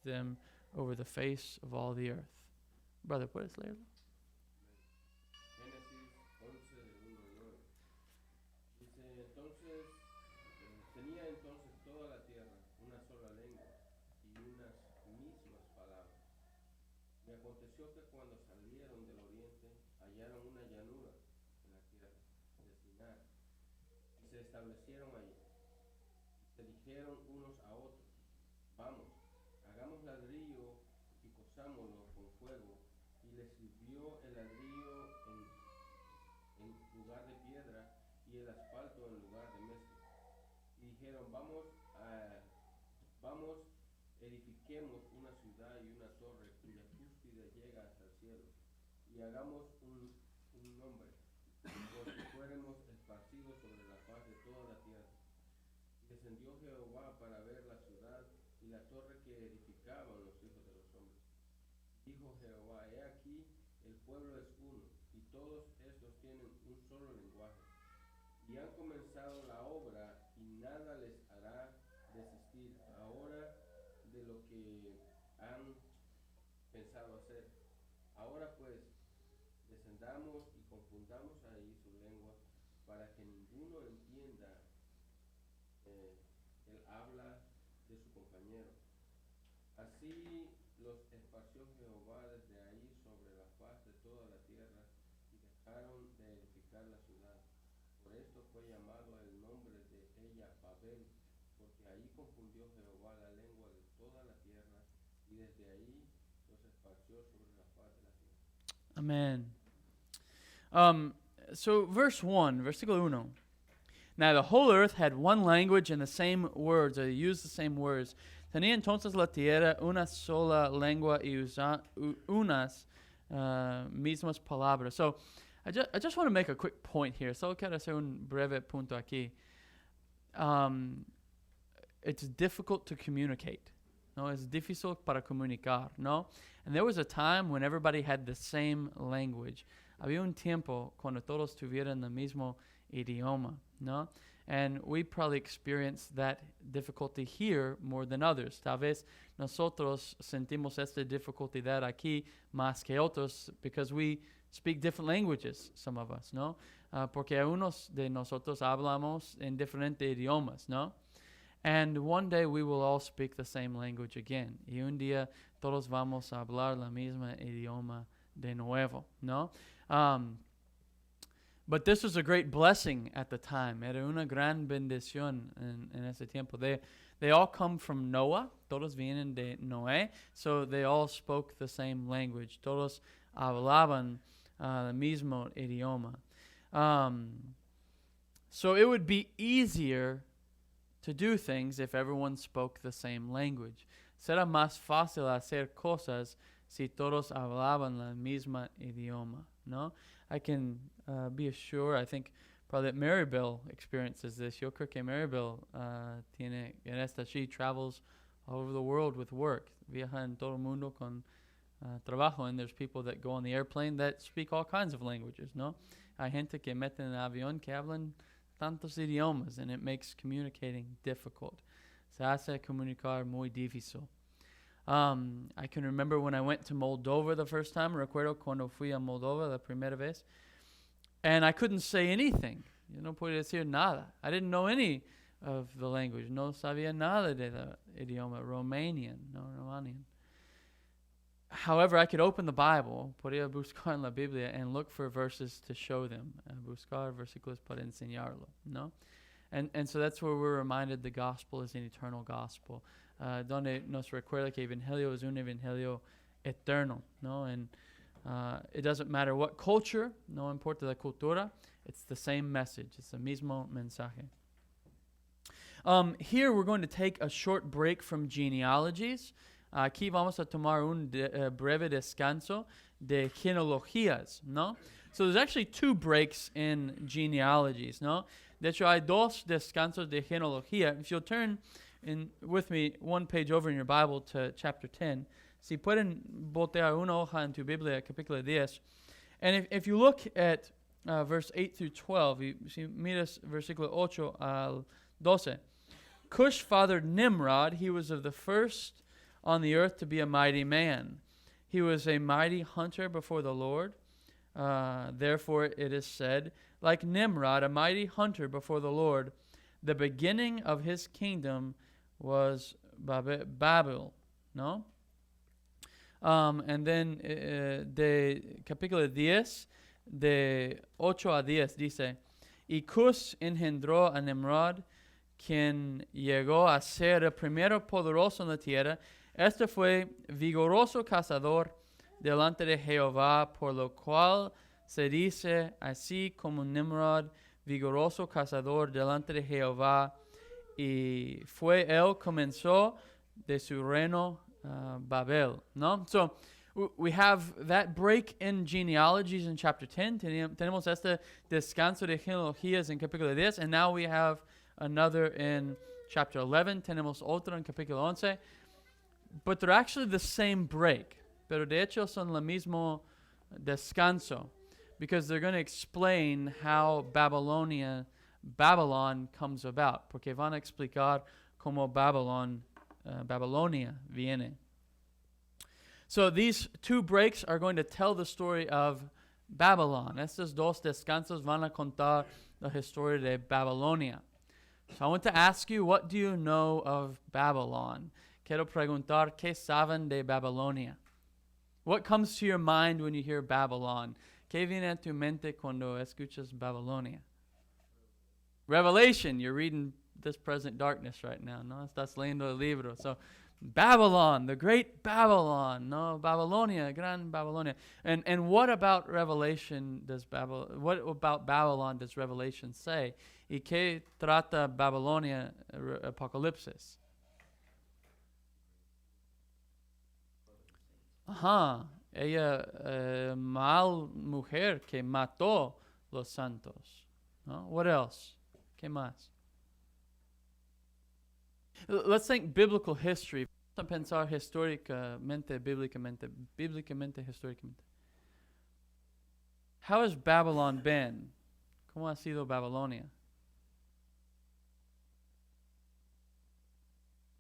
them over the face of all the earth. Brother, ¿puedes leerlo? Génesis 11, del 1 al 9. Dice entonces, tenía entonces toda la tierra una sola lengua y unas mismas palabras. Y aconteció que cuando salieron del oriente, hallaron una llanura en la tierra de Sinar, y se establecieron allí. Y se dijeron unos a otros, vamos, hagamos ladrillo y cosámoslo con fuego. Y les sirvió el ladrillo en lugar de piedra y el asfalto en lugar de mezcla. Y dijeron, vamos, edifiquemos una ciudad y una torre cuya cúspide llega hasta el cielo, y hagamos un nombre, porque fuéramos esparcidos sobre la faz de toda la tierra. Y descendió Jehová para ver la ciudad y la torre que edificaban los hijos de los hombres. Dijo Jehová, he aquí, el pueblo es uno, y todos estos tienen un solo lenguaje. Y han comenzado la obra, y nada les hará desistir ahora de lo que han pensado hacer. Ahora pues, descendamos y confundamos ahí su lengua, para que ninguno entienda el habla de su compañero. Así los esparció Jehová desde ahí sobre la faz de toda la tierra, y dejaron de edificar la ciudad. Por esto fue llamado el nombre de ella Babel, porque ahí confundió Jehová la lengua de toda la tierra, y desde ahí los esparció sobre la faz de la tierra. Amen. So verse 1, versículo 1. Now the whole earth had one language and the same words, or they used the same words. Tenía entonces la tierra una sola lengua y unas mismas palabras. So I just want to make a quick point here. Solo quiero hacer un breve punto aquí. It's difficult to communicate. No, es difícil para comunicar, no? And there was a time when everybody had the same language. Había un tiempo cuando todos tuvieran el mismo idioma, no? And we probably experience that difficulty here more than others. Tal vez nosotros sentimos esta dificultad aquí más que otros because we speak different languages, some of us, no? Porque algunos de nosotros hablamos en diferentes idiomas, no? And one day we will all speak the same language again. Y un día todos vamos a hablar la misma idioma de nuevo, no? But this was a great blessing at the time. Era una gran bendición en ese tiempo. They all come from Noah. Todos vienen de Noé. So they all spoke the same language. Todos hablaban el mismo idioma. So it would be easier to do things if everyone spoke the same language. Será más fácil hacer cosas si todos hablaban la misma idioma, no? I can be assured, I think probably that Maribel experiences this. Yo creo que Maribel tiene en esta, she travels all over the world with work. Viaja en todo el mundo con trabajo, and there's people that go on the airplane that speak all kinds of languages, no? Hay gente que mete en el avión que hablan tantos idiomas, and it makes communicating difficult. Se hace comunicar muy difícil. I can remember when I went to Moldova the first time. Recuerdo cuando fui a Moldova la primera vez. And I couldn't say anything. Yo no podía decir nada. I didn't know any of the language. No sabía nada de la idioma. Romanian. However, I could open the Bible, podía buscar en la Biblia, and look for verses to show them. Buscar versículos para enseñarlo, no? And so that's where we're reminded the gospel is an eternal gospel. Donde nos recuerda que evangelio es un evangelio eterno, no? And it doesn't matter what culture, no importa la cultura, it's the same message. It's the mismo mensaje. Here we're going to take a short break from genealogies. Aquí vamos a tomar un breve descanso de genealogías, no? So there's actually two breaks in genealogies, no? De hecho, hay dos descansos de genealogía. If you'll turn with me one page over in your Bible to chapter 10, si pueden voltear una hoja en tu Biblia, capítulo 10. And if you look at verse 8 through 12, si miras versículo 8 al 12, Cush fathered Nimrod. He was of the first on the earth to be a mighty man. He was a mighty hunter before the Lord. Therefore it is said, like Nimrod, a mighty hunter before the Lord, the beginning of his kingdom was Babel. No? And then de capítulo 10, de 8 a 10, dice, y Cus engendró a Nimrod, quien llegó a ser el primero poderoso en la tierra. Este fue vigoroso cazador delante de Jehová, por lo cual se dice así como Nimrod, vigoroso cazador delante de Jehová, y fue él comenzó de su reino Babel. No? So we have that break in genealogies in chapter 10. Tenemos este descanso de genealogías en capítulo 10, and now we have another in chapter 11. Tenemos otro en capítulo 11. But they're actually the same break. Pero de hecho son el mismo descanso, because they're going to explain how Babylon comes about. Porque van a explicar cómo Babilonia viene. So these two breaks are going to tell the story of Babylon. Estos dos descansos van a contar la historia de Babilonia. So I want to ask you, what do you know of Babylon? Quiero preguntar, ¿qué saben de Babilonia? What comes to your mind when you hear Babylon? ¿Qué viene a tu mente cuando escuchas Babilonia? Revelation. You're reading this present darkness right now, ¿no? Estás leyendo el libro. So, Babylon, the great Babylon, no? Babilonia, gran Babilonia. And what about Revelation what about Babylon does Revelation say? ¿Y qué trata Babilonia, Apocalipsis? Ajá, ella mal mujer que mató los santos. ¿No? What else? ¿Qué más? Let's think biblical history. Vamos a pensar históricamente, históricamente. How has Babylon been? ¿Cómo ha sido Babilonia?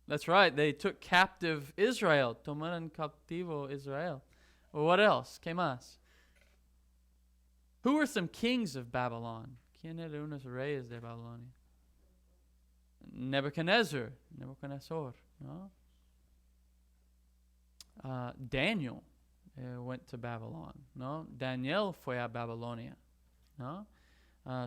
That's right. They took captive Israel. Tomaron captivo Israel. Well, what else? ¿Qué más? Who were some kings of Babylon? ¿Quién era unos reyes de Babilonia? Nebuchadnezzar. No? Daniel went to Babylon. No? Daniel fue a Babilonia. No?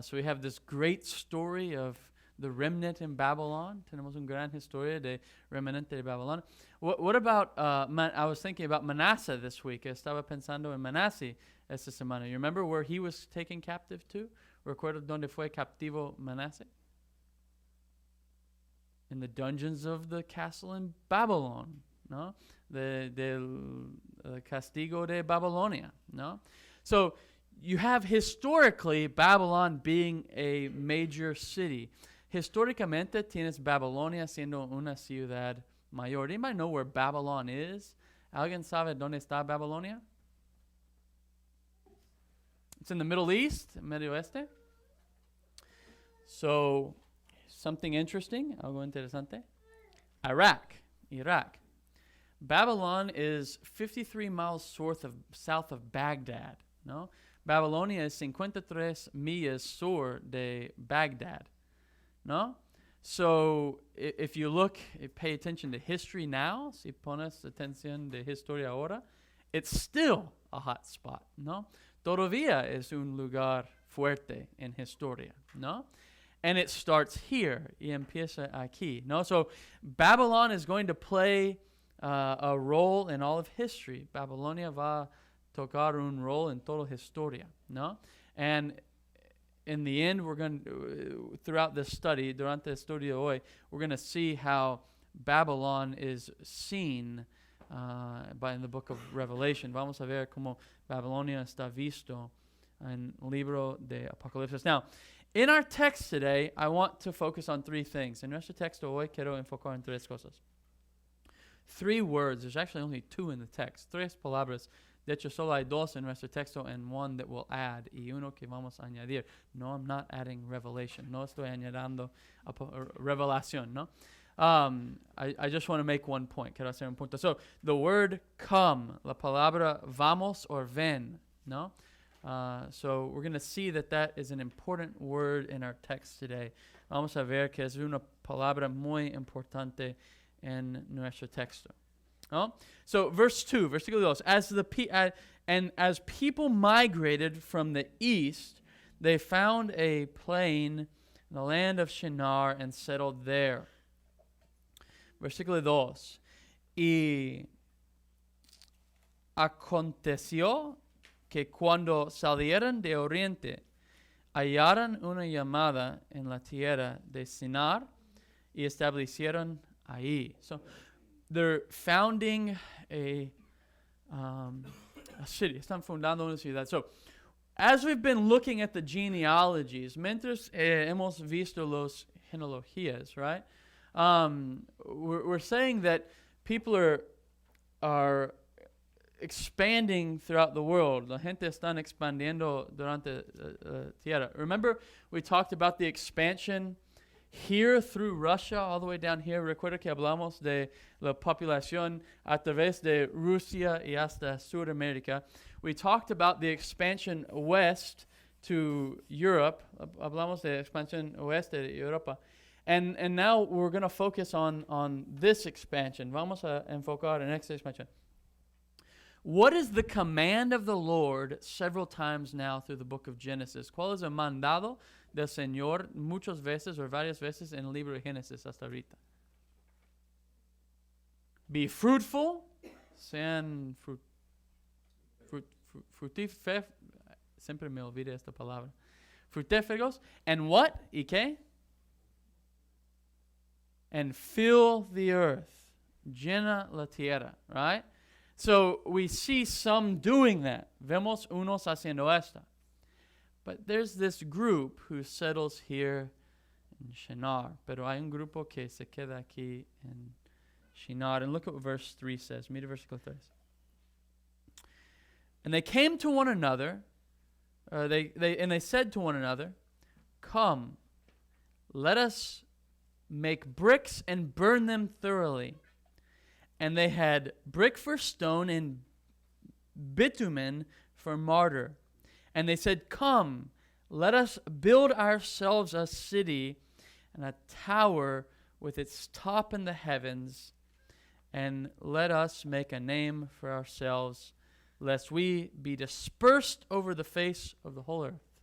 So we have this great story of the remnant in Babylon. Tenemos una gran historia de remanente de Babylon. What about, I was thinking about Manasseh this week. Estaba pensando en Manasseh esta semana. You remember where he was taken captive to? ¿Recuerdo dónde fue captivo Manasseh? In the dungeons of the castle in Babylon. No? Del castigo de Babilonia. No? So you have historically Babylon being a major city. Históricamente tienes Babilonia siendo una ciudad mayor. Anybody know where Babylon is? ¿Alguien sabe dónde está Babilonia? It's in the Middle East, Medio Oeste. So, something interesting, algo interesante. Iraq. Babylon is 53 miles south of Baghdad. No? Babilonia is 53 millas sur de Baghdad. No? So, if you pay attention to history now, si pones atención de historia ahora, it's still a hot spot, no? Todavía es un lugar fuerte en historia, no? And it starts here, y empieza aquí, no? So, Babylon is going to play a role in all of history. Babilonia va a tocar un rol en toda historia, no? And in the end, we're going to, throughout this study, durante el estudio hoy, we're going to see how Babylon is seen in the book of Revelation. Vamos a ver cómo Babilonia está visto en el libro de Apocalipsis. Now, in our text today, I want to focus on three things. En nuestro texto hoy quiero enfocar en tres cosas. Three words. There's actually only two in the text. Tres palabras. De hecho, solo hay dos en nuestro texto and one that we'll add, y uno que vamos a añadir. No, I'm not adding revelation. No estoy añadiendo revelación, no? I just want to make one point. Quiero hacer un punto. So the word come, la palabra vamos or ven, no? So we're going to see that is an important word in our text today. Vamos a ver que es una palabra muy importante en nuestro texto. ¿No? So verse 2, versículo 2, as people migrated from the east, they found a plain in the land of Shinar and settled there. Versículo 2, y aconteció que cuando salieron de oriente, hallaron una llamada en la tierra de Sinar y establecieron ahí. So they're founding a city. Están fundando una ciudad. So as we've been looking at the genealogies, mientras hemos visto los genealogías, right? We're saying that people are expanding throughout the world. La gente están expandiendo durante la tierra. Remember, we talked about the expansion here through Russia, all the way down here. Recuerda que hablamos de la población a través de Rusia y hasta Sudamérica. We talked about the expansion west to Europe. Hablamos de expansión oeste de Europa. And now we're going to focus on this expansion. Vamos a enfocar en esta expansión. What is the command of the Lord several times now through the book of Genesis? ¿Cuál es el mandado del Señor muchas veces o varias veces en el libro de Génesis hasta ahorita? Be fruitful, sean frutíferos, siempre me olvidé esta palabra, frutíferos, and what? ¿Y qué? And fill the earth, llena la tierra, right? So we see some doing that. Vemos unos haciendo esta. But there's this group who settles here in Shinar. Pero hay un grupo que se queda aquí en Shinar. And look at what verse 3 says. Mira versículo 3. And they came to one another, they said to one another, "Come, let us make bricks and burn them thoroughly." And they had brick for stone and bitumen for mortar. And they said, "Come, let us build ourselves a city and a tower with its top in the heavens, and let us make a name for ourselves, lest we be dispersed over the face of the whole earth."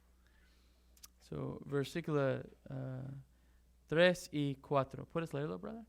So, versículo 3 y 4. ¿Puedes leerlo, brother?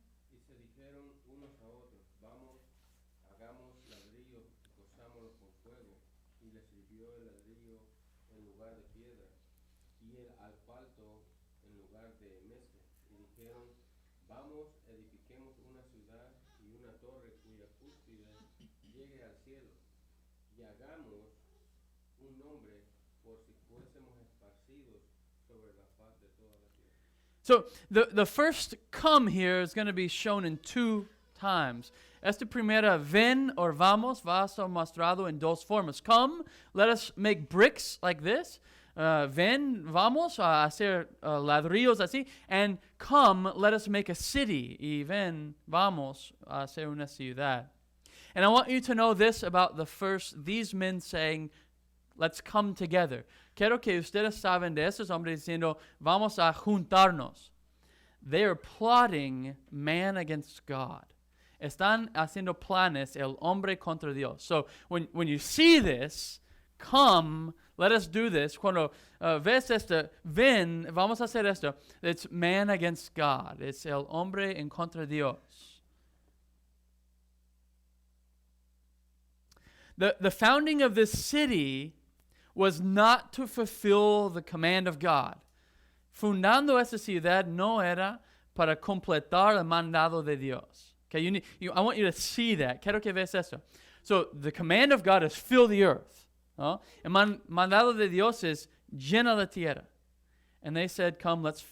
So the first come here is going to be shown in two times. Esta primera ven or vamos va a ser mostrado en dos formas. Come, let us make bricks like this. Ven, vamos a hacer ladrillos así. And come, let us make a city. Y ven, vamos a hacer una ciudad. And I want you to know this about these men saying, "Let's come together." Quiero que ustedes saben de esos hombres diciendo, "Vamos a juntarnos." They are plotting man against God. Están haciendo planes el hombre contra Dios. So when you see this, come, let us do this. Cuando ves esto, ven, vamos a hacer esto. It's man against God. It's el hombre en contra Dios. The founding of this city was not to fulfill the command of God. Fundando esta ciudad no era para completar el mandado de Dios. Okay, I want you to see that. Quiero que veas esto. So the command of God is fill the earth. ¿No? El mandado de Dios is llena la tierra. And they said, "Come, let's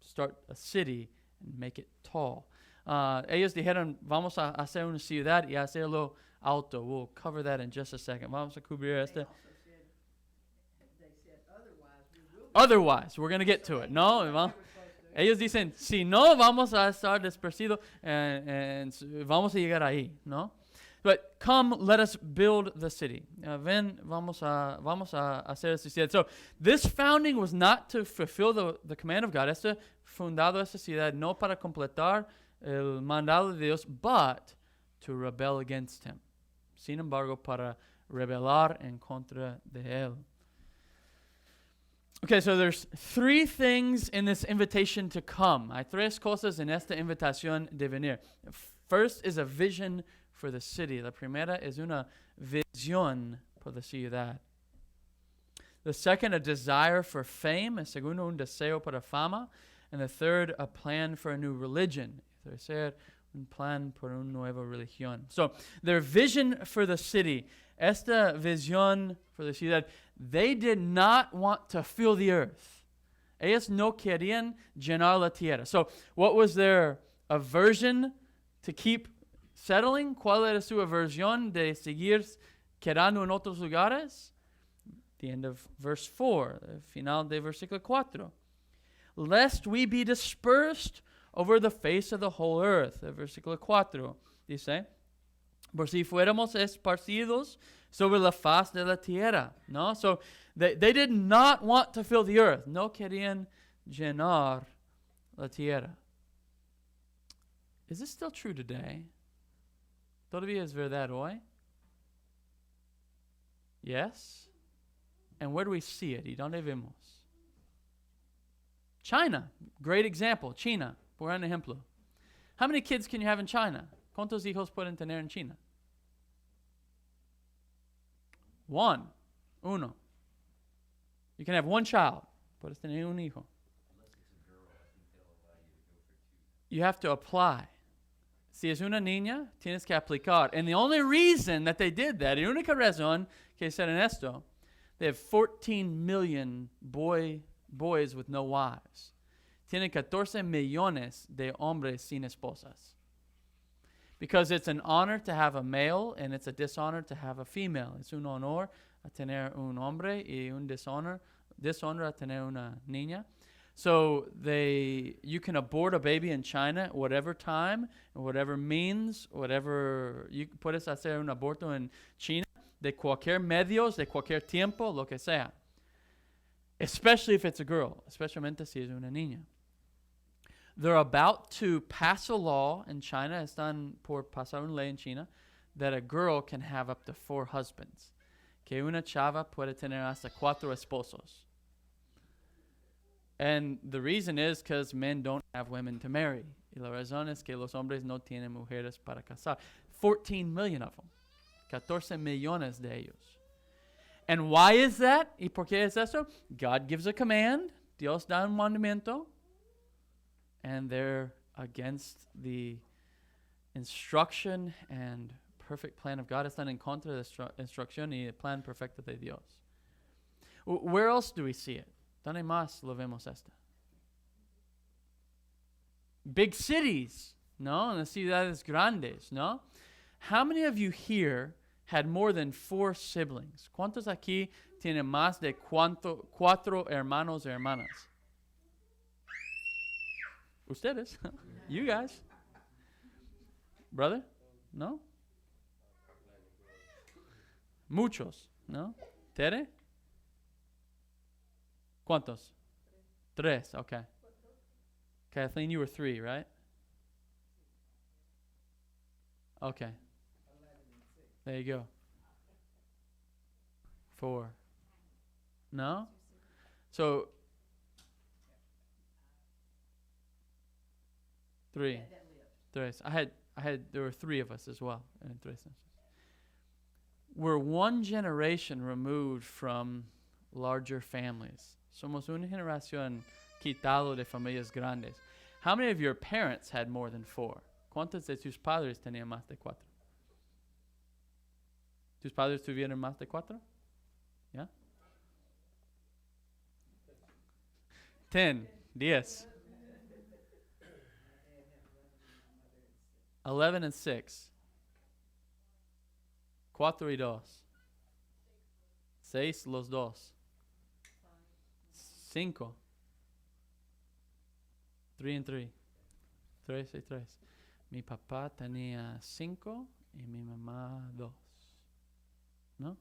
start a city and make it tall." Ellos dijeron, "Vamos a hacer una ciudad y hacerlo alto." We'll cover that in just a second. Vamos a cubrir este. Otherwise, we're going to get to it. No, Ellos dicen, si no, vamos a estar dispersidos and vamos a llegar ahí, ¿no? But come, let us build the city. Ven, vamos a hacer esta ciudad. So this founding was not to fulfill the command of God. Fundado esta ciudad no para completar el mandado de Dios, but to rebel against him. Sin embargo, para rebelar en contra de él. Okay, so there's three things in this invitation to come. Hay tres cosas en esta invitación de venir. First is a vision for the city. La primera es una visión por la ciudad. The second, a desire for fame. El segundo, un deseo para fama. And the third, a plan for a new religion. Tercer, un plan por una nueva religión. So, their vision for the city. Esta visión for the ciudad. They did not want to fill the earth. Ellos no querían llenar la tierra. So, what was their aversion to keep settling? ¿Cuál era su aversión de seguir quedando en otros lugares? The end of verse 4, el final de versículo 4. Lest we be dispersed over the face of the whole earth. El versículo 4 dice, por si fuéramos esparcidos sobre la faz de la tierra. No? So they did not want to fill the earth. No querían llenar la tierra. Is this still true today? ¿Todavía es verdad hoy? Yes. And where do we see it? ¿Y dónde vemos? China. Great example. China. Por un ejemplo. How many kids can you have in China? ¿Cuántos hijos pueden tener en China? Uno. You can have one child. Puedes tener un hijo. You have to apply. Si es una niña, tienes que aplicar. And the only reason that they did that, la única razón que hicieron esto, they have 14 million boys with no wives. Tienen 14 millones de hombres sin esposas. Because it's an honor to have a male and it's a dishonor to have a female. Es un honor a tener un hombre y un dishonor a tener una niña. So you can abort a baby in China whatever time, whatever means, whatever. You puedes hacer un aborto en China de cualquier medios, de cualquier tiempo, lo que sea. Especially if it's a girl, especialmente si es una niña. They're about to pass a law in China, están por pasar una ley en China, that a girl can have up to 4 husbands. Que una chava puede tener hasta 4 esposos. And the reason is because men don't have women to marry. Y la razón es que los hombres no tienen mujeres para casar. 14 million of them. 14 millones de ellos. And why is that? ¿Y por qué es eso? God gives a command. Dios da un mandamiento. And they're against the instruction and perfect plan of God. Están en contra de la instrucción y el plan perfecto de Dios. Where else do we see it? ¿Dónde más lo vemos esta? Big cities, ¿no? En las ciudades grandes, ¿no? How many of you here had more than 4 siblings? ¿Cuántos aquí tienen más de 4 hermanos o hermanas? Ustedes. You guys. Brother? No? Muchos, ¿no? ¿Tere? ¿Cuántos? 3, okay. Kathleen, you were 3, right? Okay. There you go. 4. No? So 3. There were 3 of us as well. We're one generation removed from larger families. Somos una generación quitado de familias grandes. How many of your parents had more than 4? ¿Cuántos de tus padres tenían más de 4? ¿Tus padres tuvieron más de 4? ¿Ya? 10. 11 and 6. 4 y 2. 6 los dos. 5. 3 and 3. 3 y 3. Mi papá tenía 5 y mi mamá 2. ¿No?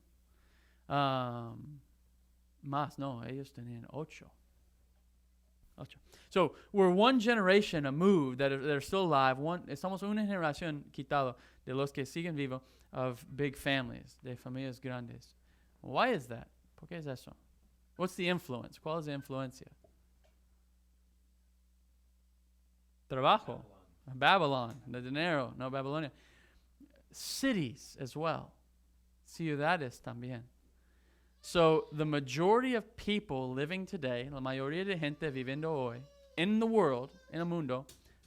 Más, no, ellos tenían 8. So, we're one generation moved that are still alive. Estamos una generación quitado de los que siguen vivos of big families, de familias grandes. Why is that? ¿Por qué es eso? What's the influence? ¿Cuál es la influencia? Trabajo. Babylon. The dinero. No, Babilonia. Cities as well. Ciudades también. So the majority of people living today, la mayoría de gente viviendo hoy, in the world, en el mundo,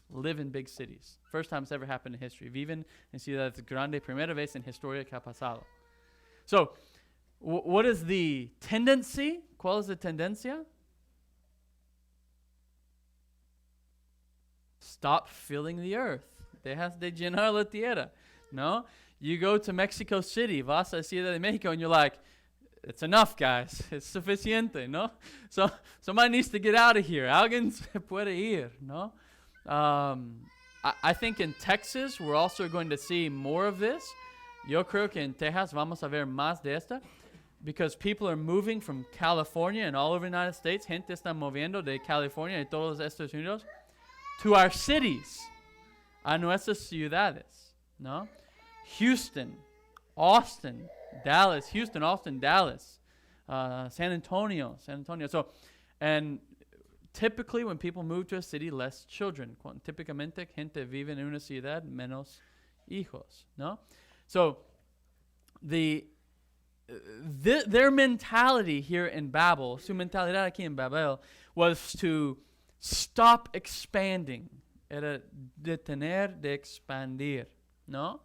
live in big cities. First time it's ever happened in history. Viven en ciudades grandes, primera vez en historia que ha pasado. So, what is the tendency? ¿Cuál es la tendencia? Stop filling the earth. Dejas de llenar la tierra. No? You go to Mexico City, vas a Ciudad de Mexico, and you're like, it's enough, guys. It's suficiente, no? So somebody needs to get out of here. Alguien se puede ir, no? I think in Texas, we're also going to see more of this. Yo creo que en Texas vamos a ver más de esta because people are moving from California and all over the United States. Gente está moviendo de California y todos los Estados Unidos to our cities, a nuestras ciudades, no? Houston, Austin, Dallas, Houston, Austin, Dallas, San Antonio. So, and typically when people move to a city, less children. Típicamente, gente vive en una ciudad, menos hijos, no? So, their mentality here in Babel, su mentalidad aquí en Babel, was to stop expanding. Era detener de expandir, no?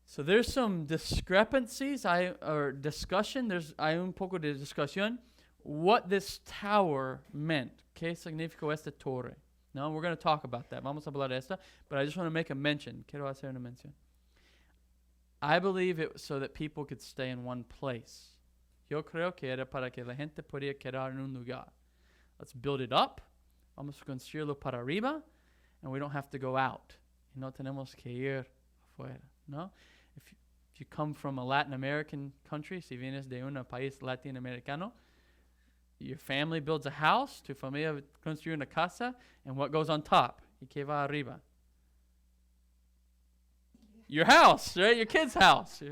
So there's some discrepancies, or discussion. Hay un poco de discusión. What this tower meant. ¿Qué significó esta torre? No, we're going to talk about that. Vamos a hablar de esta. But I just want to make a mention. Quiero hacer una mención. I believe it was so that people could stay in one place. Yo creo que era para que la gente podía quedar en un lugar. Let's build it up. Vamos a construirlo para arriba. And we don't have to go out. Y no tenemos que ir afuera. No? If you come from a Latin American country, si vienes de un país latinoamericano, your family builds a house, tu familia construye una casa, and what goes on top? ¿Y qué va arriba? Your house, right? Your kid's house.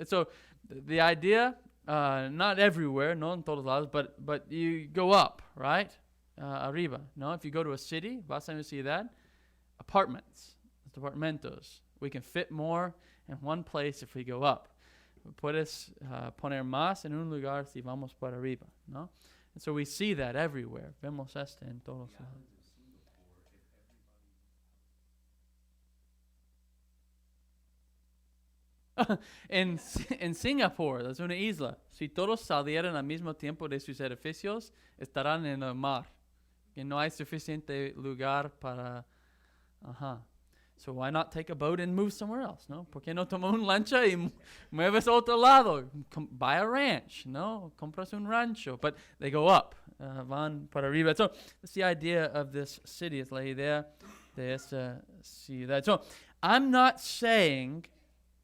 So the idea, not everywhere, no en todos lados, but you go up, right? Arriba, no? If you go to a city, vas a una ciudad, apartments, departamentos. We can fit more in one place if we go up. Puedes poner más en un lugar si vamos para arriba, no? And so we see that everywhere. Vemos esto en todos lados. En Singapur, es una isla. Si todos salieran al mismo tiempo de sus edificios, estarán en el mar. Y no hay suficiente lugar para... So why not take a boat and move somewhere else, no? ¿Por qué no tomas un lancha y mueves a otro lado? Buy a ranch, no? Compras un rancho. But they go up, van para arriba. So that's the idea of this city. Es la idea de esta ciudad. So I'm not saying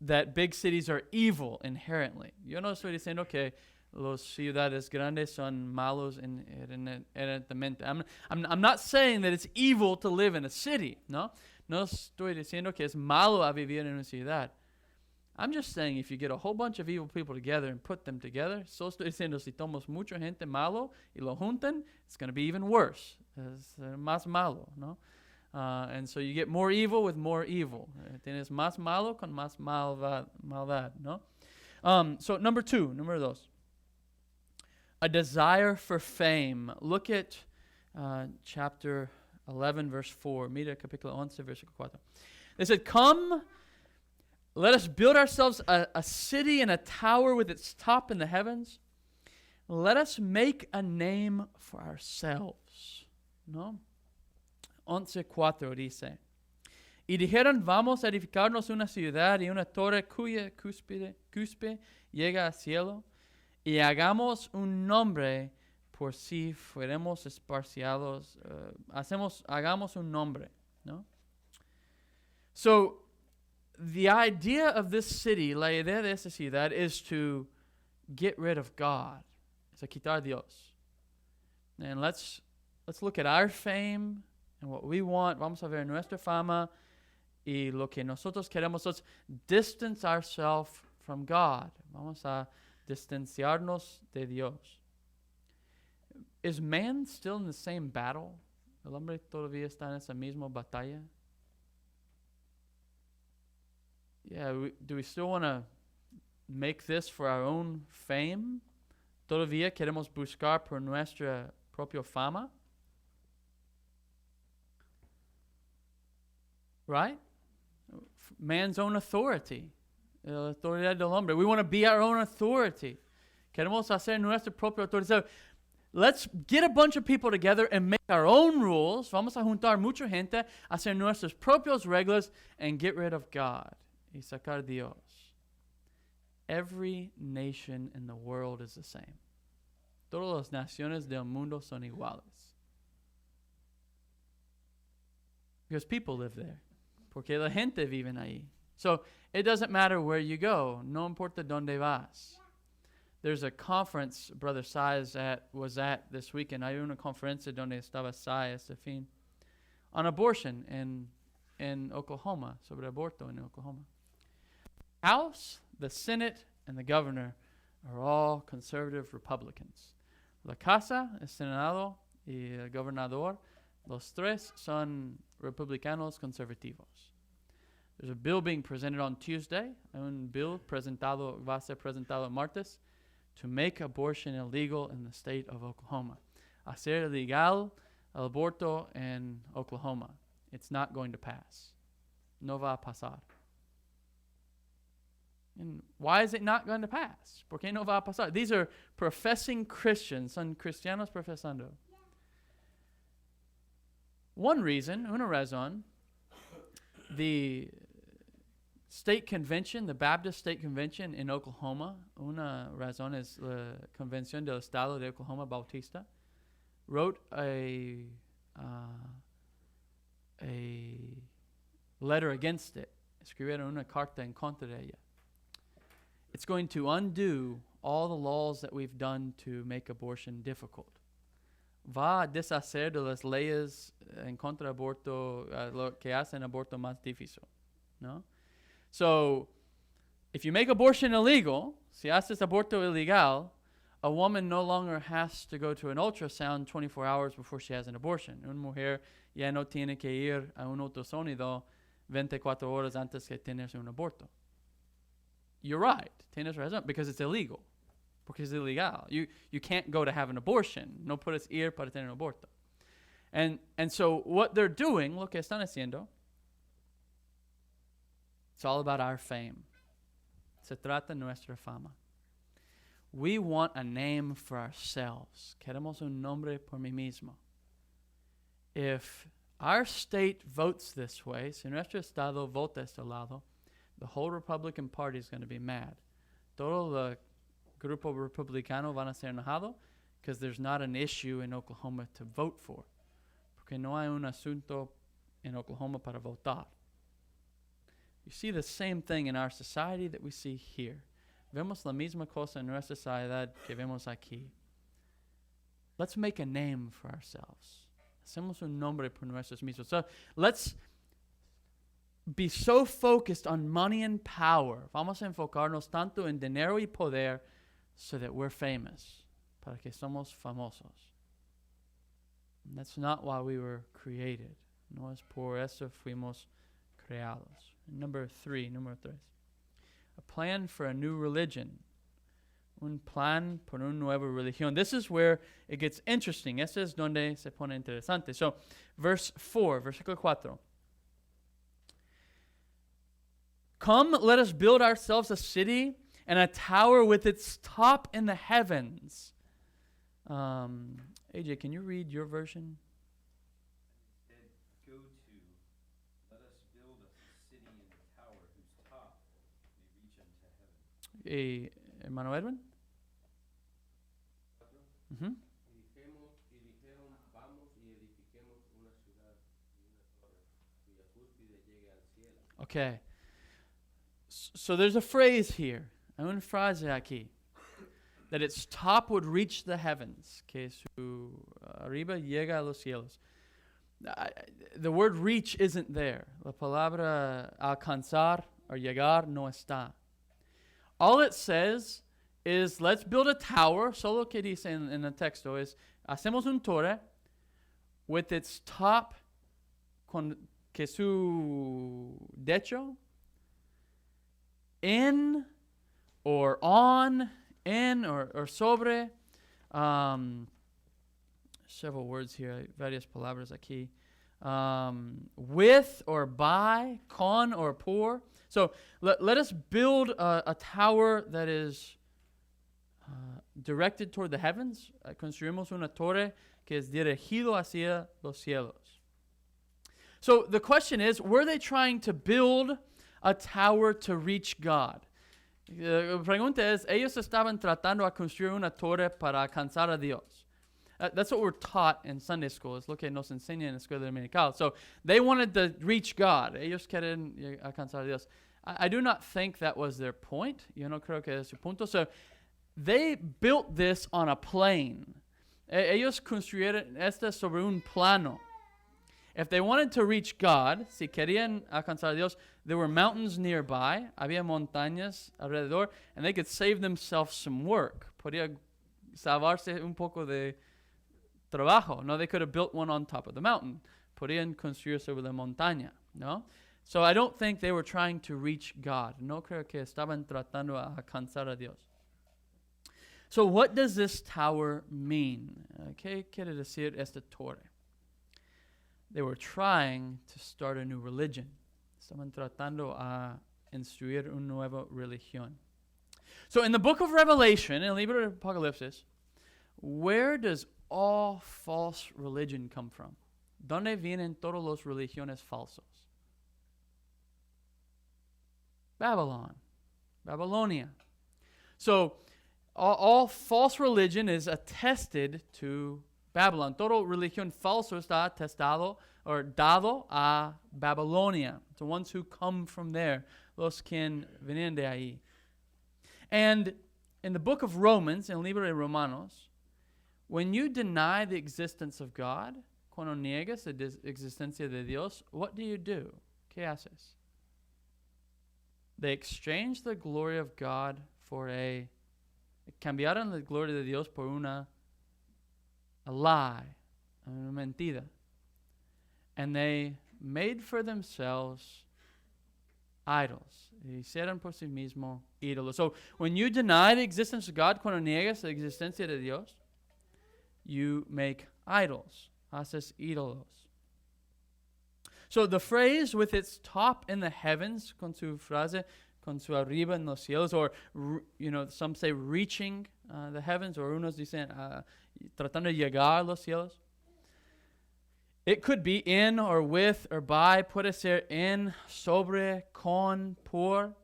that big cities are evil inherently. Yo no estoy diciendo que las ciudades grandes son malos inherentemente. I'm not saying that it's evil to live in a city, no? No estoy diciendo que es malo a vivir en una ciudad. I'm just saying if you get a whole bunch of evil people together and put them together, so estoy diciendo si tomamos mucha gente malo y lo juntan, it's going to be even worse. Es más malo, ¿no? And so you get more evil with more evil. Tienes más malo con más maldad, ¿no? So number dos. A desire for fame. Look at chapter 11, verse 4. Mira capítulo 11, versículo 4. They said, come, let us build ourselves a city and a tower with its top in the heavens. Let us make a name for ourselves. ¿No? 11:4 dice, y dijeron, vamos a edificarnos una ciudad y una torre cuya cúspide llega al cielo, y hagamos un nombre por si fuéramos esparciados, hagamos un nombre, ¿no? So, the idea of this city, la idea de esta ciudad is to get rid of God. Es a quitar a Dios. And let's look at our fame and what we want. Vamos a ver nuestra fama y lo que nosotros queremos. Let's distance ourselves from God. Vamos a distanciarnos de Dios. Is man still in the same battle? ¿El hombre todavía está en esa misma batalla? Yeah, do we still want to make this for our own fame? ¿Todavía queremos buscar por nuestra propia fama? Right? Man's own authority. La autoridad del hombre. We want to be our own authority. Queremos hacer nuestra propia autoridad. So, let's get a bunch of people together and make our own rules. Vamos a juntar mucha gente, hacer nuestras propias reglas, and get rid of God. Y sacar Dios. Every nation in the world is the same. Todas las naciones del mundo son iguales. Because people live there. Porque la gente vive ahí. So it doesn't matter where you go. No importa donde vas. There's a conference Brother Sai was at this weekend. Hay una conferencia donde estaba Sai este fin. On abortion in Oklahoma. Sobre aborto in Oklahoma. House, the Senate, and the governor are all conservative Republicans. La Casa, el Senado, y el gobernador, los tres son republicanos conservativos. There's a bill being presented on Tuesday, un bill va a ser presentado el martes, to make abortion illegal in the state of Oklahoma. Hacer legal el aborto en Oklahoma. It's not going to pass. No va a pasar. And why is it not going to pass? ¿Por qué no va a pasar? These are professing Christians, son cristianos profesando. Una razón, the state convention, the Baptist state convention in Oklahoma, una razón es la convención del estado de Oklahoma Bautista, wrote a letter against it. Escribieron una carta en contra de ella. It's going to undo all the laws that we've done to make abortion difficult. Va a deshacer de las leyes en contra aborto, lo que hacen aborto más difícil, ¿no? So, if you make abortion illegal, si haces aborto ilegal, a woman no longer has to go to an ultrasound 24 hours before she has an abortion. Una mujer ya no tiene que ir a un ultrasonido 24 horas antes que tener un aborto. You're right. Tienes razón. Because it's illegal. Porque es ilegal. You can't go to have an abortion. No puedes ir para tener un aborto. And so what they're doing, lo que están haciendo, it's all about our fame. Se trata de nuestra fama. We want a name for ourselves. Queremos un nombre por mí mismo. If our state votes this way, si nuestro estado vota este lado, the whole Republican Party is going to be mad. Todo el grupo republicano van a ser enojado because there's not an issue in Oklahoma to vote for. Porque no hay un asunto en Oklahoma para votar. You see the same thing in our society that we see here. Vemos la misma cosa en nuestra sociedad que vemos aquí. Let's make a name for ourselves. Hacemos un nombre por nuestros mismos. So let's be so focused on money and power. Vamos a enfocarnos tanto en dinero y poder so that we're famous. Para que somos famosos. And that's not why we were created. No es por eso fuimos creados. Number three. A plan for a new religion. Un plan por una nueva religión. This is where it gets interesting. Ese es donde se pone interesante. So, verse 4, versículo 4. Come, let us build ourselves a city and a tower with its top in the heavens. AJ, can you read your version? Go to, let us build a city and a tower whose top may reach unto heaven. Hermano Edwin? Mm-hmm. Escuela. Okay. So there's a phrase here. Hay una frase aquí. That its top would reach the heavens. Que su arriba llega a los cielos. The word reach isn't there. La palabra alcanzar or llegar no está. All it says is, let's build a tower. Solo que dice en el texto es, hacemos un torre with its top con que su techo in or on, in or sobre. Several words here, varias palabras aquí. With or by, con or por. So let us build a tower that is directed toward the heavens. Construimos una torre que es dirigido hacia los cielos. So the question is, were they trying to build a tower to reach God? La pregunta es, ellos estaban tratando a construir una torre para alcanzar a Dios. That's what we're taught in Sunday school. Es lo que nos enseña en la Escuela Dominical. So they wanted to reach God. Ellos quieren alcanzar a Dios. I do not think that was their point. Yo no creo que es su punto. So they built this on a plain. Ellos construyeron esto sobre un plano. If they wanted to reach God, si querían alcanzar a Dios, there were mountains nearby. Había montañas alrededor, and they could save themselves some work. Podía salvarse un poco de trabajo. No, they could have built one on top of the mountain. Podían construir sobre la montaña. No? So I don't think they were trying to reach God. No creo que estaban tratando a alcanzar a Dios. So what does this tower mean? ¿Qué quiere decir esta torre? They were trying to start a new religion. Estaban tratando a instruir una nueva religión. So in the book of Revelation, in el libro de Apocalipsis, where does all false religion come from? ¿Dónde vienen todas las religiones falsas? Babylon. Babylonia. So all false religion is attested to Babylon. Todo religión falso está atestado or dado a Babylonia. The ones who come from there. Los que vienen de ahí. And in the book of Romans, in el libro de Romanos, when you deny the existence of God, cuando niegas la existencia de Dios, what do? ¿Qué haces? They exchanged the glory of God for cambiaron la gloria de Dios por a lie, una mentira. And they made for themselves idols. Hicieron por sí mismo ídolos. So when you deny the existence of God, cuando niegas la existencia de Dios, you make idols. Haces ídolos. So the phrase with its top in the heavens, con su frase, con su arriba en los cielos, or some say reaching the heavens, or unos dicen tratando de llegar a los cielos. It could be in or with or by. Puede ser en, sobre, con, por.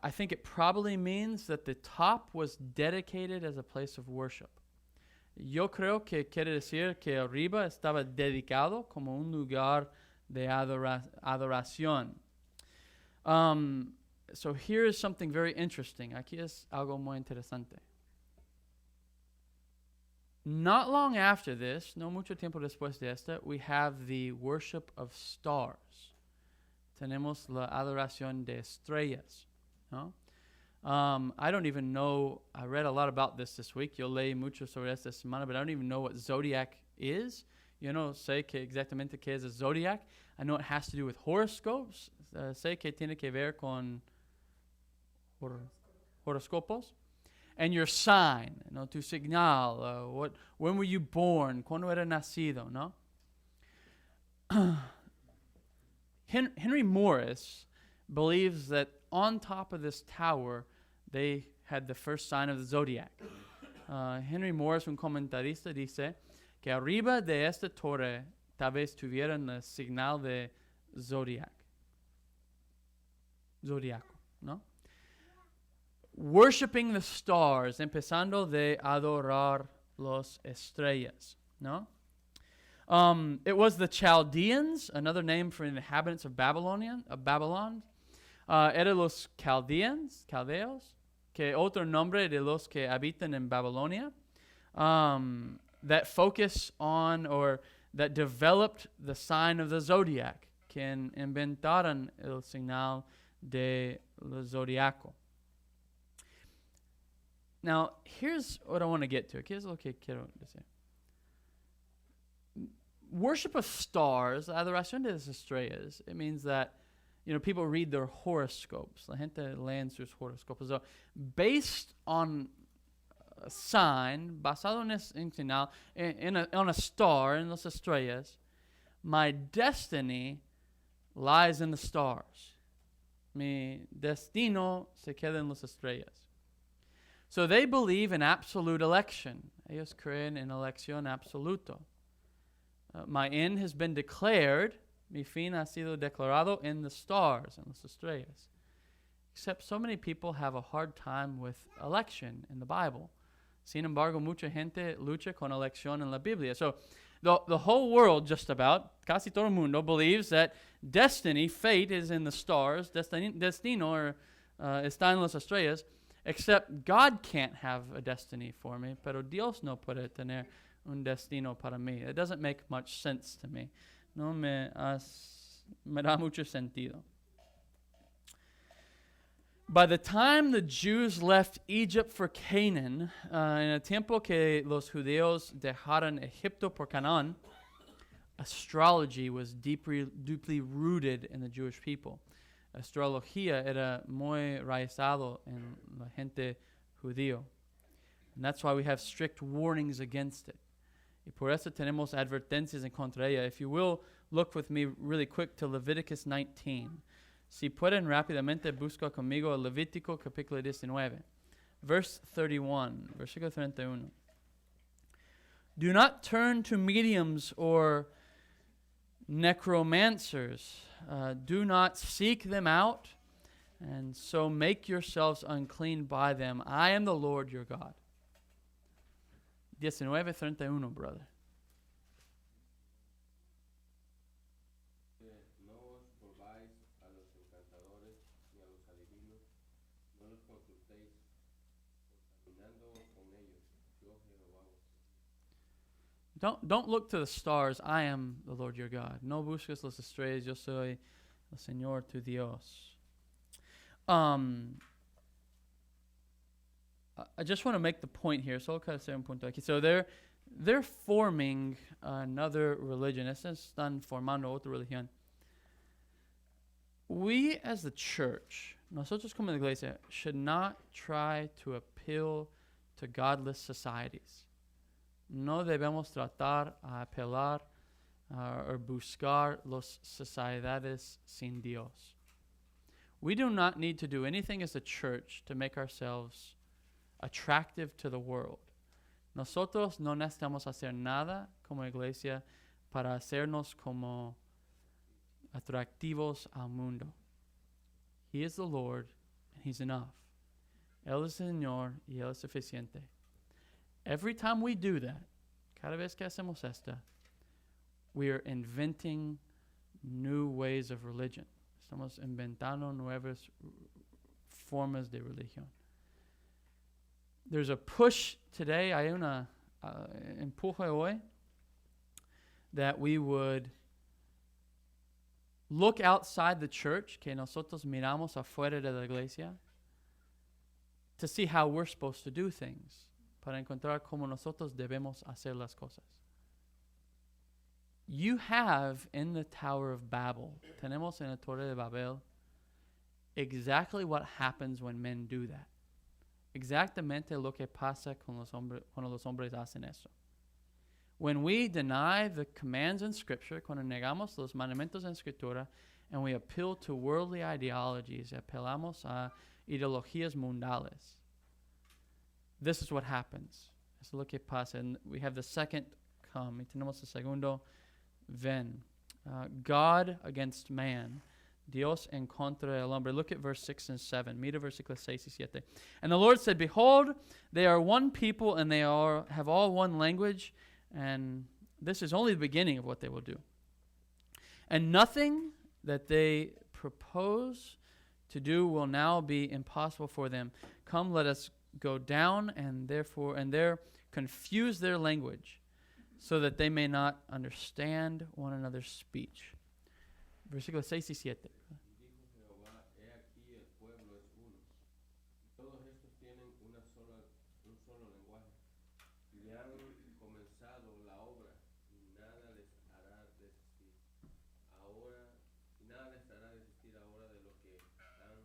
I think it probably means that the top was dedicated as a place of worship. Yo creo que quiere decir que arriba estaba dedicado como un lugar de adoración. So here is something very interesting. Aquí es algo muy interesante. Not long after this, no mucho tiempo después de esta, we have the worship of stars. Tenemos la adoración de estrellas. ¿No? I don't even know, I read a lot about this week. Yo leí mucho sobre esta semana, but I don't even know what zodiac is. Yo no sé exactamente qué es a zodiac. I know it has to do with horoscopes. Sé que tiene que ver con horoscopos. And your sign, tu señal, when were you born, cuándo era nacido, no? Henry Morris believes that on top of this tower, they had the first sign of the zodiac. Henry Morris, un comentarista, dice que arriba de esta torre tal vez tuvieran el señal de zodiaco, ¿no? Worshipping the stars, empezando de adorar las estrellas, ¿no? It was the Chaldeans, another name for the inhabitants of Babylon. Era los caldeos, que otro nombre de los que habitan en Babilonia, that focus on or that developed the sign of the zodiac, que inventaron el señal de lo zodiaco. Now, here's what I want to get to. Here's lo que quiero decir. Worship of stars, la adoración de las estrellas, it means that, people read their horoscopes. La gente leen sus horoscopos. So, based on a sign, basado en señal, on a star, en las estrellas, my destiny lies in the stars. Mi destino se queda en las estrellas. So they believe in absolute election. Ellos creen en elección absoluto. My end has been declared. Mi fin ha sido declarado in the stars, en las estrellas. Except so many people have a hard time with election in the Bible. Sin embargo, mucha gente lucha con elección en la Biblia. So the whole world, just about, casi todo el mundo, believes that destiny, fate, is in the stars. Destino está en las estrellas. Except God can't have a destiny for me, pero Dios no puede tener un destino para mí. It doesn't make much sense to me. No me da mucho sentido. By the time the Jews left Egypt for Canaan, en el tiempo que los judíos dejaron Egipto por Canaán, astrology was deeply rooted in the Jewish people. Astrología era muy raizado en la gente judío. And that's why we have strict warnings against it. Y por eso tenemos advertencias en contra ella. If you will, look with me really quick to Leviticus 19. Si pueden rápidamente, busca conmigo Levítico capítulo 19. Verse 31, versículo 31. Do not turn to mediums or necromancers. Do not seek them out, and so make yourselves unclean by them. I am the Lord your God. 19:31, brother. No os volváis a los encantadores ni a los adivinos, no los consultéis, contaminando con ellos. Yo Jehová Don't look to the stars. I am the Lord your God. No busques las estrellas. Yo soy el Señor tu Dios. I just want to make the point here. Solo quiero hacer un punto aquí. So they're forming another religion. Están formando otra religión. We as the church, nosotros como la iglesia, should not try to appeal to godless societies. No debemos tratar a apelar o buscar las sociedades sin Dios. We do not need to do anything as a church to make ourselves attractive to the world. Nosotros no necesitamos hacer nada como iglesia para hacernos como atractivos al mundo. He is the Lord, and He's enough. Él es el Señor y Él es suficiente. Every time we do that, cada vez que hacemos esta, we are inventing new ways of religion. Estamos inventando nuevas formas de religión. There's a push today, hay una empuje hoy, that we would look outside the church, que nosotros miramos afuera de la iglesia, to see how we're supposed to do things, para encontrar cómo nosotros debemos hacer las cosas. You have in the Tower of Babel, tenemos en la Torre de Babel, exactly what happens when men do that. Exactamente lo que pasa cuando los hombres hacen eso. When we deny the commands in Scripture, cuando negamos los mandamientos en Escritura, and we appeal to worldly ideologies, apelamos a ideologías mundales, this is what happens. Eso es lo que pasa. And we have the second come. Y tenemos el segundo ven. God against man. Dios en contra del hombre. Look at verse 6 and 7. Mira versículos 6 y 7. And the Lord said, Behold, they are one people, and they have all one language, and This is only the beginning of what they will do. And nothing that they propose to do will now be impossible for them. Come, let us go down and there confuse their language, so that they may not understand one another's speech. Versículos 6 y 7. Y dijo Jehová, he aquí el pueblo es uno, y todos estos tienen un solo lenguaje, y han comenzado la obra, y nada les hará desistir. Nada les hará desistir ahora de lo que han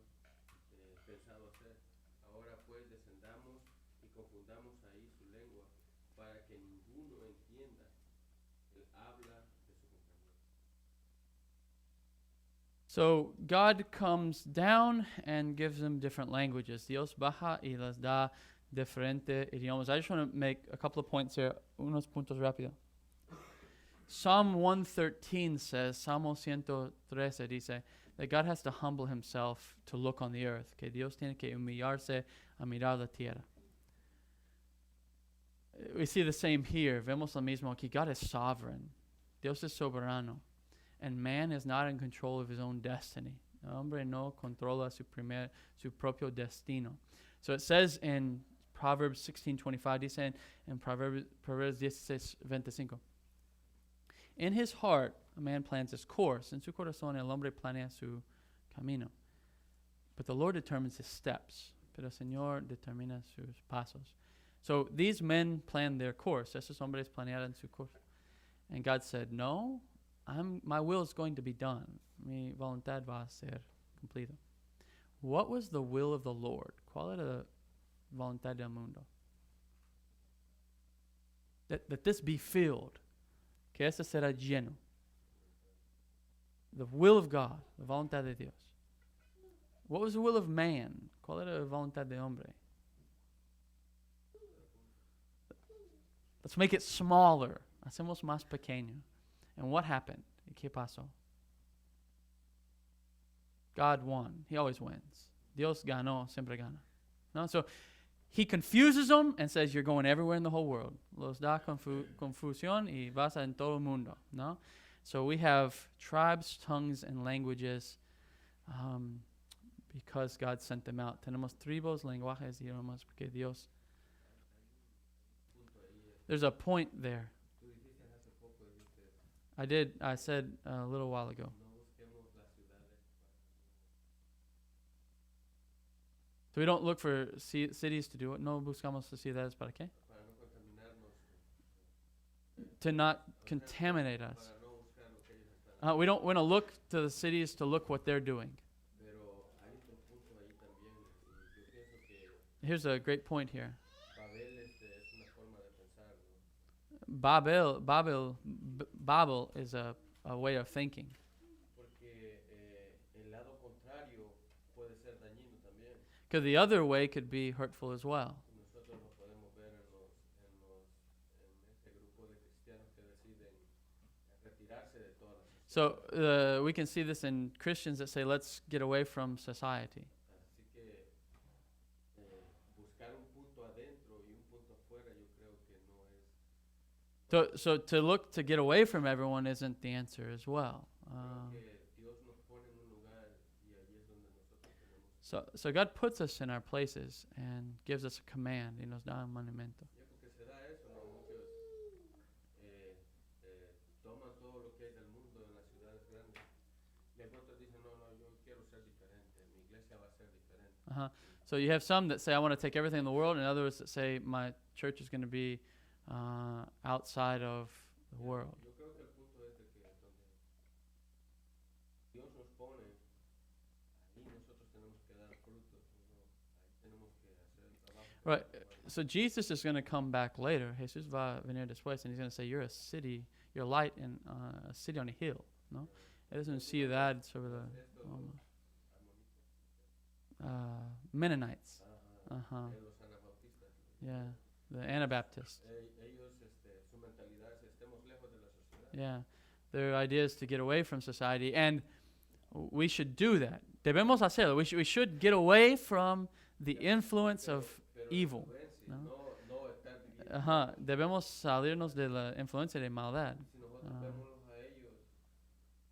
pensado hacer. Ahora pues descendamos y confundamos ahí su lengua, para que ninguno entienda el habla de su compañero. So God comes down and gives them different languages. Dios baja y les da diferentes idiomas. I just want to make a couple of points here. Unos puntos rápido. Psalm 113 says, Salmo 113 dice, that God has to humble himself to look on the earth. Que Dios tiene que humillarse a mirar la tierra. We see the same here. Vemos lo mismo aquí. God is sovereign. Dios es soberano. And man is not in control of his own destiny. El hombre no controla su propio destino. So it says in Proverbs 16:25, dice in Proverbs 16:25, in his heart a man plans his course. En su corazón el hombre planea su camino. But the Lord determines his steps. Pero el Señor determina sus pasos. So these men planned their course. Esos hombres planearon su course. And God said, no, my will is going to be done. Mi voluntad va a ser cumplido. What was the will of the Lord? ¿Cuál era la voluntad del mundo? That this be filled. Que este será lleno. The will of God, la voluntad de Dios. What was the will of man? ¿Cuál era la voluntad de hombre? Let's make it smaller. Hacemos más pequeño. And what happened? ¿Qué pasó? God won. He always wins. Dios ganó, siempre gana. No? So he confuses them and says, you're going everywhere in the whole world. Los da confusión y vas en todo el mundo. No? So we have tribes, tongues, and languages because God sent them out. Tenemos tribus, lenguajes, idiomas, porque Dios. There's a point there. I said a little while ago. So we don't look for cities to do it. No buscamos ciudades para qué? To not contaminate us. We don't want to look to the cities to look what they're doing. Here's a great point here. Babel is a way of thinking. Because the other way could be hurtful as well. So we can see this in Christians that say, let's get away from society. So to look to get away from everyone isn't the answer as well. So God puts us in our places and gives us a command. Y nos da un mandamiento. So you have some that say, I want to take everything in the world, and others that say, my church is going to be outside of the world. Right. So Jesus is going to come back later. Jesús va a venir después, and he's going to say, you're a city, you're light in a city on a hill. No? Eres una ciudad sobre la Mennonites. Yeah, the Anabaptists. Yeah, their idea is to get away from society, and we should do that. Debemos hacerlo. We should get away from the influence of evil. No? debemos salirnos de la influencia de maldad. Si nosotros vemos a ellos,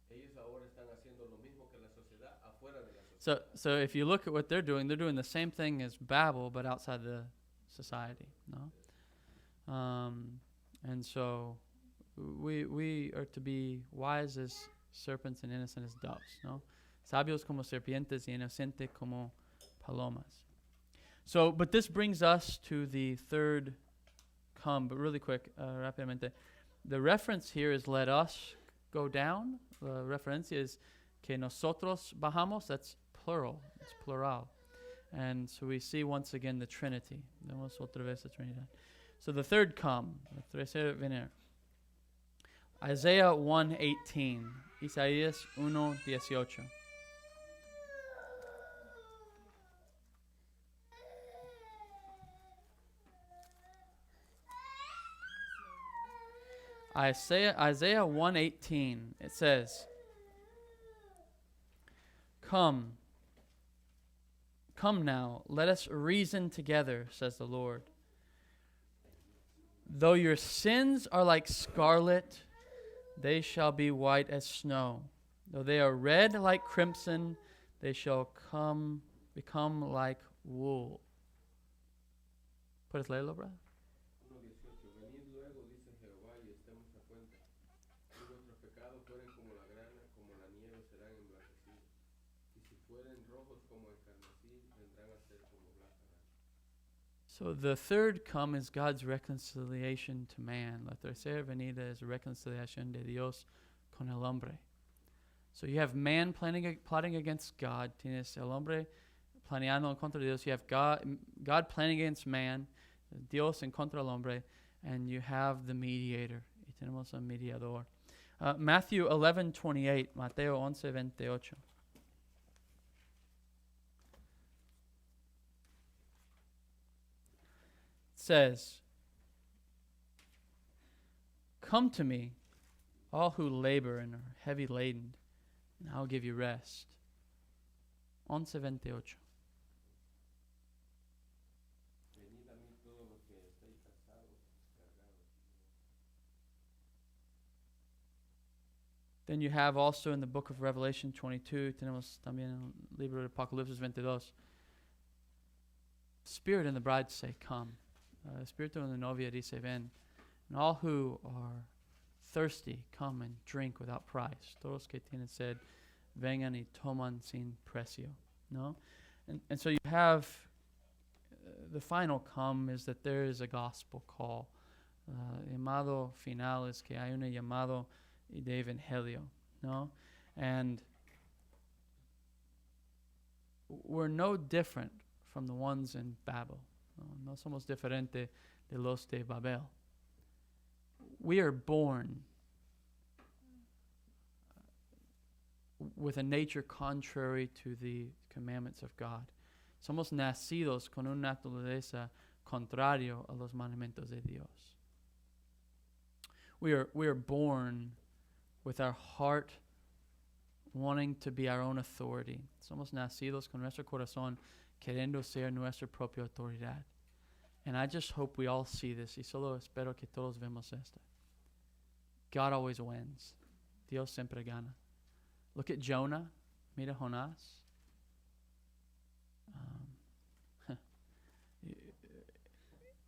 ellos ahora están haciendo lo mismo que la sociedad afuera de la sociedad. So if you look at what they're doing the same thing as Babel, but outside the society. No, and so we are to be wise as serpents and innocent as doves. No, sabios como serpientes y inocente como palomas. So, but this brings us to the third come. But really quick, rápidamente, the reference here is let us go down. The referencia is que nosotros bajamos. That's plural. It's plural. And so we see once again the Trinity. Vemos otra vez la Trinidad. So the third come, el tercer venir. Isaiah 1:18. Isaías 1:18. Isaiah 1:18. It says, Come now, let us reason together, says the Lord. Though your sins are like scarlet, they shall be white as snow. Though they are red like crimson, they shall become like wool. ¿Puedes leerlo, brother? 1:18. Venid luego, dice Jehová, y estemos a cuenta. Si vuestros pecados fueren como la grana, como la nieve serán emblanquecidos. Y si fueren rojos como el carmesí, vendrán a ser como blanca lana. So the third come is God's reconciliation to man. La tercera venida is reconciliación de Dios con el hombre. So you have man plotting against God. Tienes el hombre planeando en contra de Dios. You have God planning against man. Dios en contra del hombre. And you have the mediator. Y tenemos un mediador. Matthew 11:28. Mateo 11:28. Says, Come to me, all who labor and are heavy laden, and I'll give you rest. 11:28. Venid a mí todos los que estéis cansados, cargados. Then you have also in the book of Revelation 22, tenemos también en el libro de Apocalipsis 22. Spirit and the bride say, Come. Espíritu and the novia dice, Ven. And all who are thirsty, come and drink without price. Todos que tienen sed, vengan y toman sin precio. No? And so you have the final come is that there is a gospel call. Llamado final es que hay un llamado de evangelio. No? And we're no different from the ones in Babel. No somos diferente de los de Babel. We are born with a nature contrary to the commandments of God. Somos nacidos con una naturaleza contrario a los mandamientos de Dios. We are born with our heart wanting to be our own authority. Somos nacidos con nuestro corazón queriendo ser nuestra propia autoridad. And I just hope we all see this. Y solo espero que todos vemos esto. God always wins. Dios siempre gana. Look at Jonah. Mira Jonás.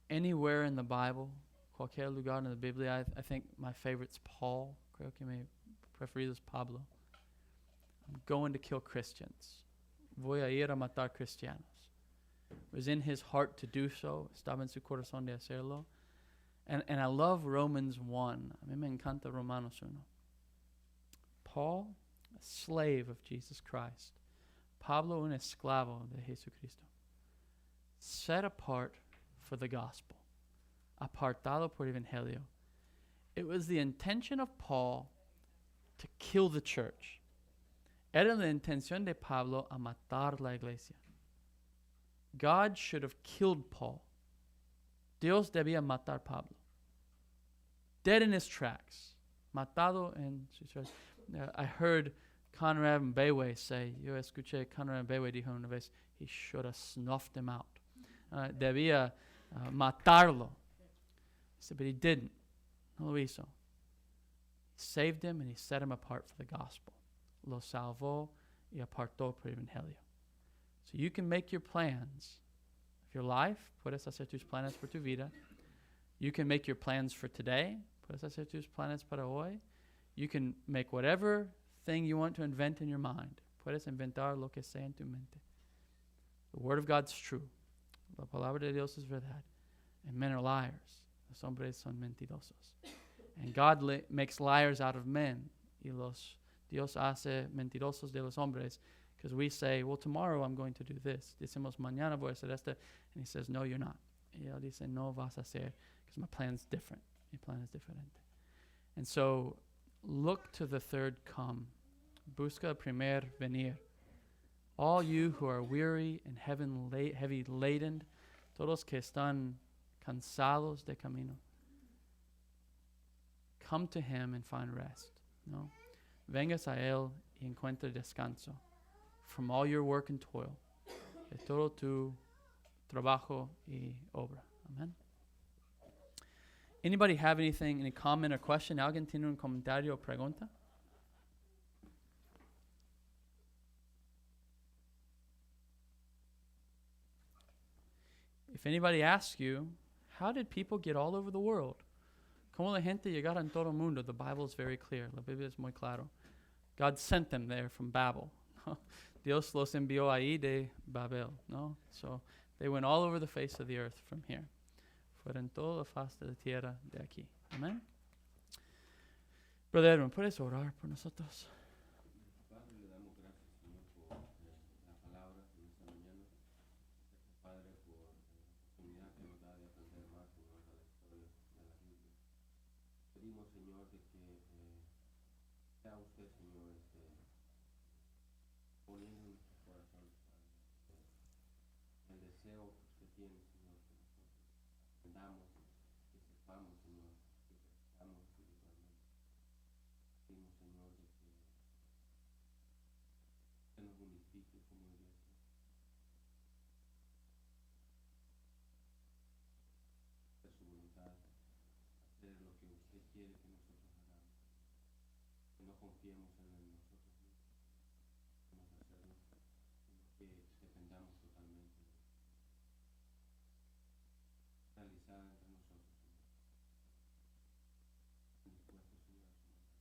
Anywhere in the Bible, cualquier lugar en la Biblia, I think my favorite's Paul. Creo que mi preferido es Pablo. I'm going to kill Christians. Voy a ir a matar cristianos. It was in his heart to do so. Estaba en su corazón de hacerlo. And I love Romans 1. A mí me encanta Romanos 1. Paul, a slave of Jesus Christ. Pablo, un esclavo de Jesucristo. Set apart for the gospel. Apartado por evangelio. It was the intention of Paul to kill the church. Era la intención de Pablo a matar la iglesia. God should have killed Paul. Dios debía matar a Pablo. Dead in his tracks. Matado en sus tracks. I heard Conrad Mbewe say, yo escuché Conrad Mbewe dijo una vez, he should have snuffed him out. Debía matarlo. He said, but he didn't. No lo hizo. He saved him and he set him apart for the gospel. Lo salvó y apartó por el evangelio. So you can make your plans of your life. Puedes hacer tus planes por tu vida. You can make your plans for today. Puedes hacer tus planes para hoy. You can make whatever thing you want to invent in your mind. Puedes inventar lo que sea en tu mente. The word of God's true. La palabra de Dios es verdad. And men are liars. Los hombres son mentirosos. And God makes liars out of men. Y Dios hace mentirosos de los hombres. Because we say, well, tomorrow I'm going to do this. Decimos, mañana voy a hacer esto. And he says, no, you're not. Y él dice, no vas a hacer. Because my plan's different. Mi plan es diferente. And so, look to the third come. Busca el primer venir. All you who are weary and heavy laden, todos que están cansados de camino, come to him and find rest. No? Vengas a él y encuentra descanso from all your work and toil, de todo tu trabajo y obra. Amen. Anybody have anything, any comment or question? ¿Alguien tiene un comentario o pregunta? If anybody asks you, how did people get all over the world? ¿Cómo la gente llegara en todo el mundo? The Bible is very clear. La Biblia es muy claro. God sent them there from Babel. Dios los envió ahí de Babel. No? So they went all over the face of the earth from here. Fueron toda la faz de la tierra de aquí. Amen. Brother Edwin, ¿puedes orar por nosotros? Padre, le damos gracias, Señor, por la palabra en esta mañana. Gracias, Padre, por la oportunidad que nos da de aprender más, Señor, de la historia de la Biblia. Pedimos, Señor, de que sea usted, Señor, poniendo en nuestros corazones, Padre, el deseo que usted tiene, Señor, que nosotros aprendamos, que sepamos, Señor, que crezcamos espiritualmente. Pedimos, Señor, de que usted nos unifique como iglesia. Hacer su voluntad, hacer lo que usted quiere que nosotros hagamos. Que no confiemos en nosotros mismos, podemos hacerlo, sino que dependamos totalmente de realizar entre nosotros, Señor. Dispuestos, Señor, a su voluntad.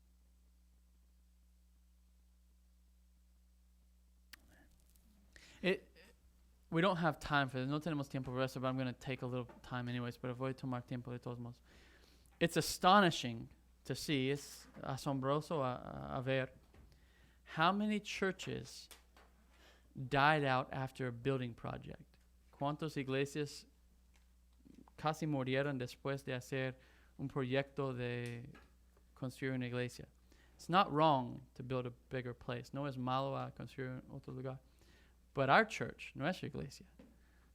We don't have time for this. No tenemos tiempo para eso, but I'm going to take a little time anyways. Pero voy a tomar tiempo de todos modos. It's astonishing to see, es asombroso a ver how many churches died out after a building project. ¿Cuántas iglesias casi murieron después de hacer un proyecto de construir una iglesia? It's not wrong to build a bigger place. No es malo a construir otro lugar. But our church, nuestra iglesia,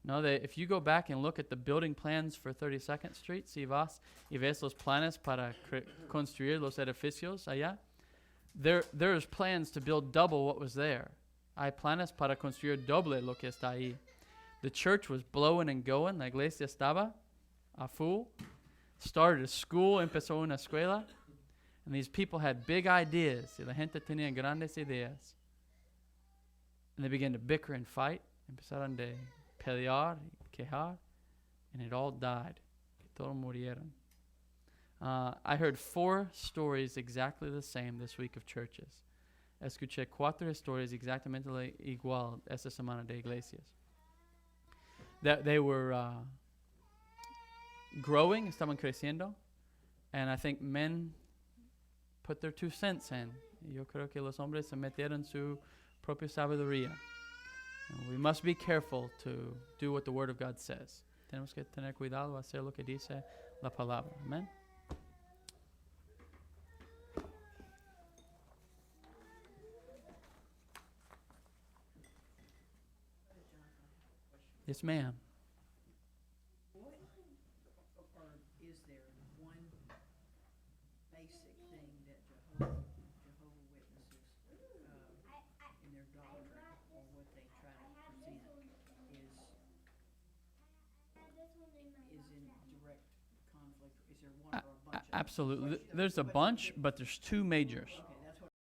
no, if you go back and look at the building plans for 32nd Street, si vas y ves los planes para construir los edificios allá, there's plans to build double what was there. Hay planes para construir doble lo que está ahí. The church was blowing and going. La iglesia estaba a full. Started a school, empezó una escuela. And these people had big ideas. Y la gente tenía grandes ideas. And they began to bicker and fight. Empezaron de pelear y quejar. And it all died. Y todos murieron. I heard 4 stories exactly the same this week of churches. Escuché 4 historias exactamente igual esta semana de iglesias. That they were growing, estaban creciendo. And I think men put their 2 cents in. Yo creo que los hombres se metieron su propia sabiduría. And we must be careful to do what the Word of God says. Tenemos que tener cuidado a hacer lo que dice la palabra. Amen. Yes, ma'am. What, or is there one basic thing that Jehovah Witnesses, in their doctrine, or what they try to present, is in direct conflict Like, is there one or a bunch of them? Absolutely. There's a bunch, but there's two majors. Okay.